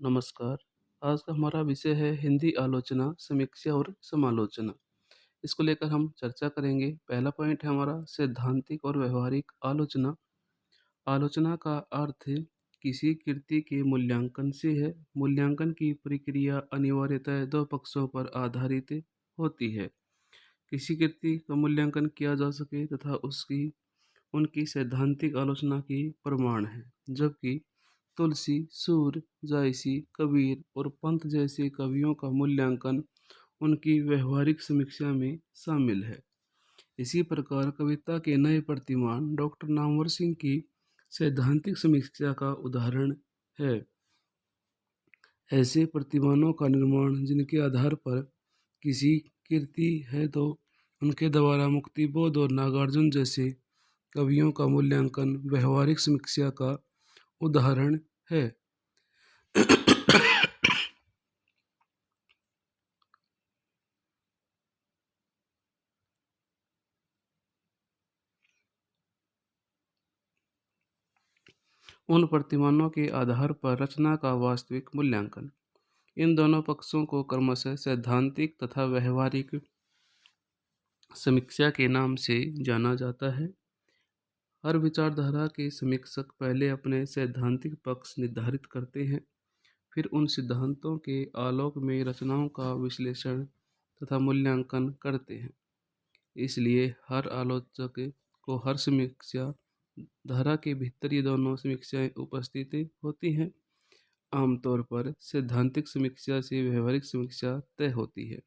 नमस्कार। आज का हमारा विषय है हिंदी आलोचना, समीक्षा और समालोचना। इसको लेकर हम चर्चा करेंगे। पहला पॉइंट है हमारा सैद्धांतिक और व्यवहारिक आलोचना। आलोचना का अर्थ किसी कृति के मूल्यांकन से है। मूल्यांकन की प्रक्रिया अनिवार्यतः दो पक्षों पर आधारित होती है। किसी कृति का मूल्यांकन किया जा सके तथा उसकी उनकी सैद्धांतिक आलोचना की प्रमाण है। जबकि तुलसी, सूर, जायसी, कबीर और पंत जैसे कवियों का मूल्यांकन उनकी व्यवहारिक समीक्षा में शामिल है। इसी प्रकार कविता के नए प्रतिमान डॉक्टर नामवर सिंह की सैद्धांतिक समीक्षा का उदाहरण है। ऐसे प्रतिमानों का निर्माण जिनके आधार पर किसी कृति है तो उनके द्वारा मुक्तिबोध और नागार्जुन जैसे कवियों का मूल्यांकन व्यवहारिक समीक्षा का उदाहरण है। उन प्रतिमानों के आधार पर रचना का वास्तविक मूल्यांकन। इन दोनों पक्षों को क्रमशः सैद्धांतिक तथा व्यवहारिक समीक्षा के नाम से जाना जाता है। हर विचारधारा के समीक्षक पहले अपने सैद्धांतिक पक्ष निर्धारित करते हैं, फिर उन सिद्धांतों के आलोक में रचनाओं का विश्लेषण तथा मूल्यांकन करते हैं। इसलिए हर आलोचक को हर समीक्षा धारा के भीतर ये दोनों समीक्षाएं उपस्थित होती हैं। आमतौर पर सैद्धांतिक समीक्षा से व्यवहारिक समीक्षा तय होती है,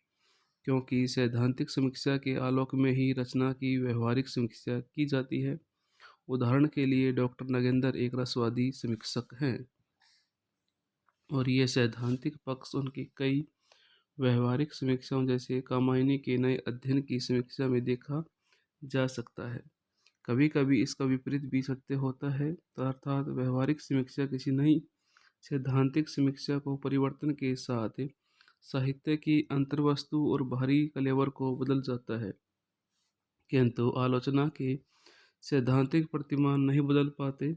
क्योंकि सैद्धांतिक समीक्षा के आलोक में ही रचना की व्यवहारिक समीक्षा की जाती है। उदाहरण के लिए डॉक्टर नगेंद्र एक रसवादी समीक्षक हैं और ये सैद्धांतिक पक्ष उनकी कई व्यवहारिक समीक्षाओं जैसे कामायनी के नए अध्ययन की समीक्षा में देखा जा सकता है। कभी कभी इसका विपरीत भी सत्य होता है, तो अर्थात व्यवहारिक समीक्षा किसी नई सैद्धांतिक समीक्षा को परिवर्तन के साथ साहित्य की अंतर्वस्तु और बाहरी कलेवर को बदल जाता है, किंतु आलोचना के सैद्धांतिक प्रतिमान नहीं बदल पाते।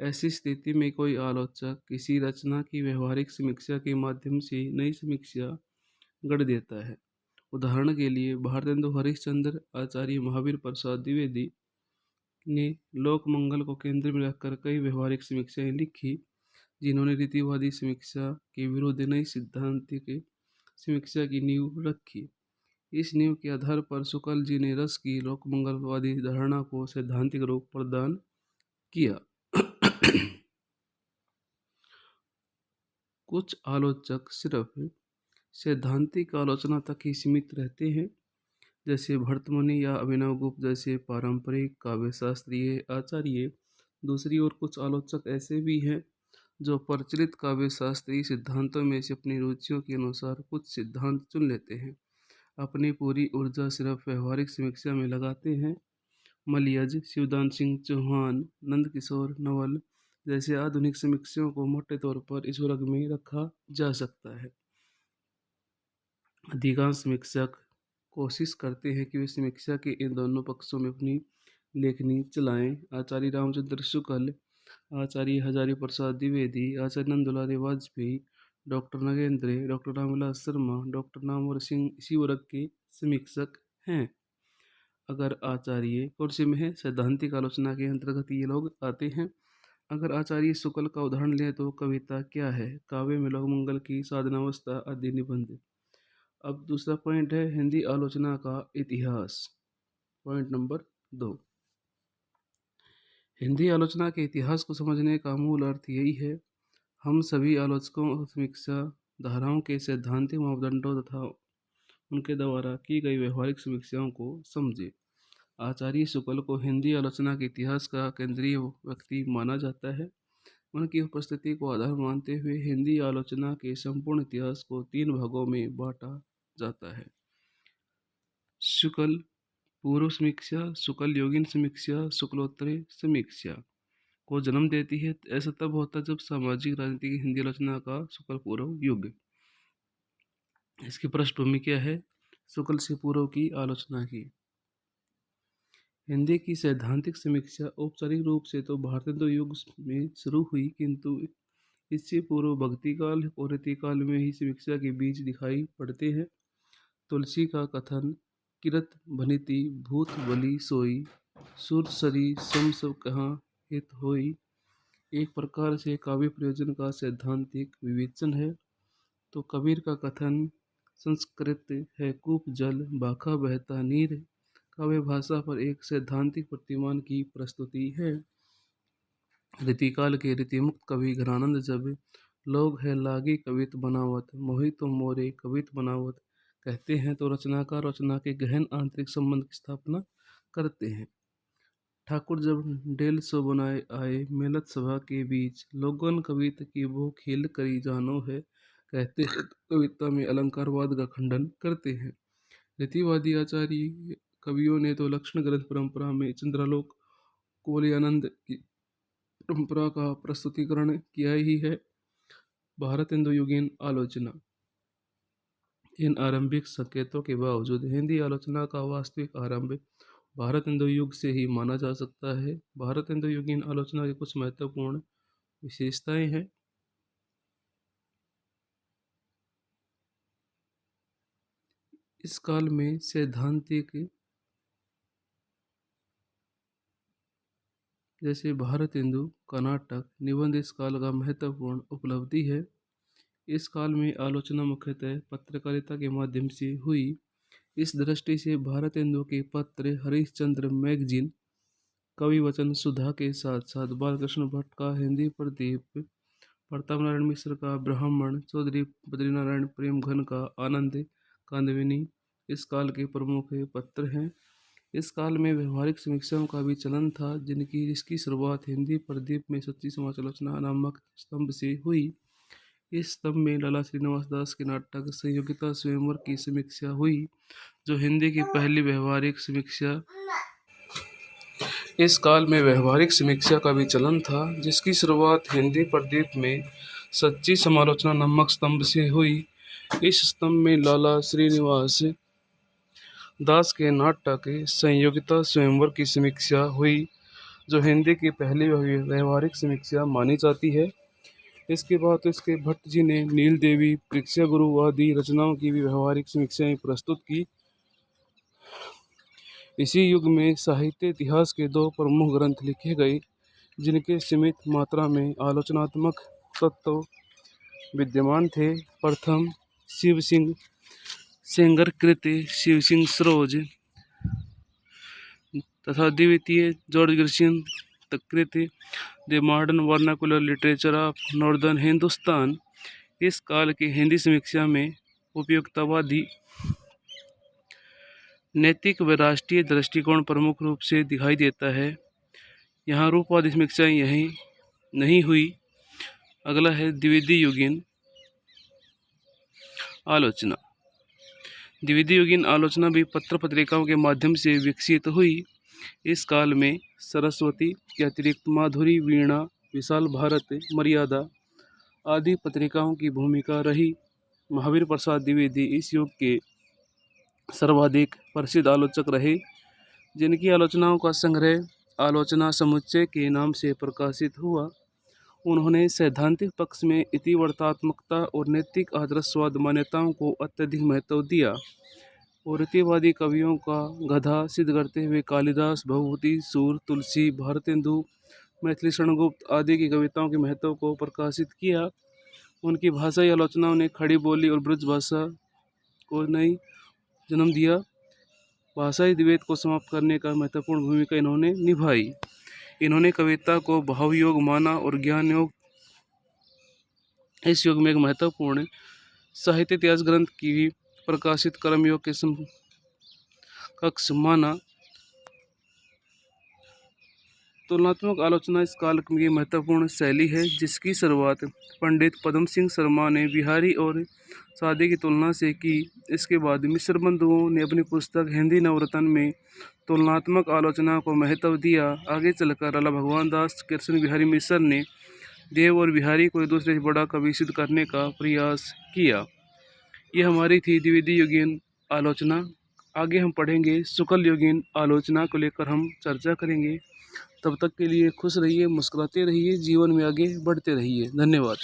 ऐसी स्थिति में कोई आलोचक किसी रचना की व्यवहारिक समीक्षा के माध्यम से नई समीक्षा गढ़ देता है। उदाहरण के लिए भारतेंदु हरिश्चंद्र आचार्य महावीर प्रसाद द्विवेदी ने लोक मंगल को केंद्र में रखकर कई व्यवहारिक समीक्षाएं लिखी, जिन्होंने रीतिवादी समीक्षा के विरुद्ध नई सिद्धांतिक समीक्षा की नींव रखी। इस नींव के आधार पर शुक्ल जी ने रस की लोकमंगलवादी धारणा को सैद्धांतिक रूप प्रदान किया। कुछ आलोचक सिर्फ सैद्धांतिक आलोचना तक ही सीमित रहते हैं, जैसे भरतमुनि या अभिनवगुप्त जैसे पारंपरिक काव्यशास्त्रीय आचार्य। दूसरी ओर कुछ आलोचक ऐसे भी हैं जो प्रचलित काव्यशास्त्रीय सिद्धांतों में से अपनी रुचियों के अनुसार कुछ सिद्धांत चुन लेते हैं, अपनी पूरी ऊर्जा सिर्फ व्यवहारिक समीक्षा में लगाते हैं। मलयज, शिवदान सिंह चौहान, नंदकिशोर नवल जैसे आधुनिक समीक्षकों को मोटे तौर पर इस वर्ग में रखा जा सकता है। अधिकांश समीक्षक कोशिश करते हैं कि वे समीक्षा के इन दोनों पक्षों में अपनी लेखनी चलाएं। Acharya Ramchandra Shukla, Acharya Hazari Prasad Dwivedi, Acharya Nandulal Vajpeyi, doctor Nagendra, doctor Ramvilas Sharma, doctor Namvar Singh इसी वर्ग के समीक्षक हैं। अगर आचार्य कुर्सी में है, सैद्धांतिक आलोचना के अंतर्गत ये लोग आते हैं। अगर आचार्य शुक्ल का उदाहरण लें तो कविता क्या है, काव्य में लोकमंगल की साधनावस्था आदि निबंध। अब दूसरा पॉइंट है हिंदी आलोचना का इतिहास। पॉइंट नंबर 2, हिंदी आलोचना के इतिहास को समझने का मूल अर्थ यही है, हम सभी आलोचकों और समीक्षा धाराओं के सैद्धांतिक मापदंडों तथा उनके द्वारा की गई व्यवहारिक समीक्षाओं को समझे। आचार्य शुक्ल को हिंदी आलोचना के इतिहास का केंद्रीय व्यक्ति माना जाता है। उनकी उपस्थिति को आधार मानते हुए हिंदी आलोचना के संपूर्ण इतिहास को 3 भागों में बांटा जाता है। शुक्ल पूर्व समीक्षा, शुक्ल योगीन समीक्षा, शुक्लोत्तरी समीक्षा को जन्म देती है। ऐसा तब होता है जब सामाजिक राजनीति की हिंदी आलोचना का शुक्ल पूर्व युग। इसकी पृष्ठभूमि क्या है? शुक्ल से पूर्व की आलोचना की। हिंदी की सैद्धांतिक समीक्षा औपचारिक रूप से तो भारतेंदु युग में शुरू हुई, किंतु इससे पूर्व भक्ति काल और रीति काल में ही समीक्षा के बीज दिखाई पड़ते हैं। तुलसी का कथन किरत भनिति भूत बलि सोई, सुरसरी सम सब कहाँ हित होई, एक प्रकार से काव्य प्रयोजन का सैद्धांतिक विवेचन है। तो कबीर का कथन संस्कृत है कूप जल बाखा बहता नीर, काव्य भाषा पर एक सैद्धांतिक प्रतिमान की प्रस्तुति है। रीतिकाल के रीतिमुक्त कवि घरानंद जब लोग है लागी कवित बनावत, मोहि तो मोरे कवित बनावत कहते हैं तो रचनाकार रचना के गहन आंतरिक संबंध की स्थापना करते हैं। ठाकुर जब डेल सो बनाए आए मेलत सभा के बीच, लोगन कवित की वो खेल करी जानो है कहते हैं तो कविता में अलंकारवाद का खंडन करते हैं। रीतिवादी आचार्य कवियों ने तो लक्षण ग्रंथ परंपरा में चंद्रालोक कोवलयानंद की परंपरा का प्रस्तुतिकरण किया ही है। भारत हिंदुयुगीन आलोचना। इन आरंभिक संकेतों के बावजूद हिंदी आलोचना का वास्तविक आरंभ भारत हिंदू युग से ही माना जा सकता है। भारत हिंदू युगीन आलोचना की कुछ महत्वपूर्ण विशेषताएं हैं। इस काल में सैद्धांतिक जैसे भारत हिंदू का नाटक निबंध इस काल का महत्वपूर्ण उपलब्धि है। इस काल में आलोचना मुख्यतः पत्रकारिता के माध्यम से हुई। इस दृष्टि से भारत हिंदू के पत्र, हरिश्चंद्र मैगजीन, कवि वचन सुधा के साथ साथ बालकृष्ण भट्ट का हिंदी प्रदीप, प्रताप नारायण मिश्र का ब्राह्मण, चौधरी बद्रीनारायण प्रेम घन का आनंद कांदविनी इस काल के प्रमुख पत्र हैं। इस काल में व्यवहारिक समीक्षाओं का भी चलन था, जिसकी शुरुआत हिंदी प्रदीप में सच्ची समालोचना नामक स्तंभ से हुई। इस स्तंभ में लाला श्रीनिवास दास के नाटक संयोगिता स्वयंवर की समीक्षा हुई, जो हिंदी की पहली व्यवहारिक समीक्षा। इस काल में व्यवहारिक समीक्षा का भी चलन था, जिसकी शुरुआत हिंदी प्रदीप में सच्ची समालोचना नामक स्तंभ से हुई। इस स्तंभ में लाला श्रीनिवास दास के नाटक संयोगिता स्वयंवर की समीक्षा हुई, जो हिंदी की पहली व्यवहारिक समीक्षा मानी जाती है। इसके बाद इसके भट्ट जी ने नील देवी, परीक्षा गुरु आदि रचनाओं की भी व्यवहारिक समीक्षाएं प्रस्तुत की। इसी युग में साहित्य इतिहास के दो प्रमुख ग्रंथ लिखे गए, जिनके सीमित मात्रा में आलोचनात्मक तत्व विद्यमान थे। प्रथम शिव सिंह सेंगर कृत शिव सिंह सरोज तथा द्वितीय जॉर्ज ग्रिशन कृत the modern vernacular literature of northern Hindustan. इस काल की हिंदी समीक्षा में उपयुक्तवादी, नैतिक व राष्ट्रीय दृष्टिकोण प्रमुख रूप से दिखाई देता है। यहाँ रूपवादी समीक्षाएं यही नहीं हुई। अगला है द्विवेदी युगीन आलोचना। द्विवेदी युगीन आलोचना भी पत्र पत्रिकाओं के माध्यम से विकसित हुई। इस काल में सरस्वती के अतिरिक्त माधुरी, वीणा, विशाल भारत, मर्यादा आदि पत्रिकाओं की भूमिका रही। महावीर प्रसाद द्विवेदी इस युग के सर्वाधिक प्रसिद्ध आलोचक रहे, जिनकी आलोचनाओं का संग्रह आलोचना समुच्चय के नाम से प्रकाशित हुआ। उन्होंने सैद्धांतिक पक्ष में इतिवर्तात्मकता और नैतिक आदर्शवाद मान्यताओं को अत्यधिक महत्व दिया और रीतिवादी कवियों का गधा सिद्ध करते हुए कालिदास, भवभूति, सूर, तुलसी, भारतेंदु, मैथिली शरणगुप्त आदि की कविताओं के महत्व को प्रकाशित किया। उनकी भाषाई आलोचनाओं ने खड़ी बोली और ब्रज भाषा को नई जन्म दिया। भाषाई द्वैत को समाप्त करने का महत्वपूर्ण भूमिका इन्होंने निभाई। इन्होंने कविता को भावयोग माना और ज्ञान योग इस युग में एक महत्वपूर्ण साहित्य इतिहास ग्रंथ की भी प्रकाशित कर्मयोग के समकक्ष माना। तुलनात्मक आलोचना इस काल की महत्वपूर्ण शैली है, जिसकी शुरुआत पंडित पद्म सिंह शर्मा ने बिहारी और सादे की तुलना से की। इसके बाद मिश्र बंधुओं ने अपनी पुस्तक हिंदी नवरत्न में तुलनात्मक आलोचना को महत्व दिया। आगे चलकर लाला भगवान दास, कृष्ण बिहारी मिश्र ने देव और बिहारी को एक दूसरे से बड़ा कवि सिद्ध करने का प्रयास किया। ये हमारी थी द्विवेदी युगीन आलोचना। आगे हम पढ़ेंगे शुक्ल युगीन आलोचना को लेकर हम चर्चा करेंगे। तब तक के लिए खुश रहिए, मुस्कुराते रहिए, जीवन में आगे बढ़ते रहिए। धन्यवाद।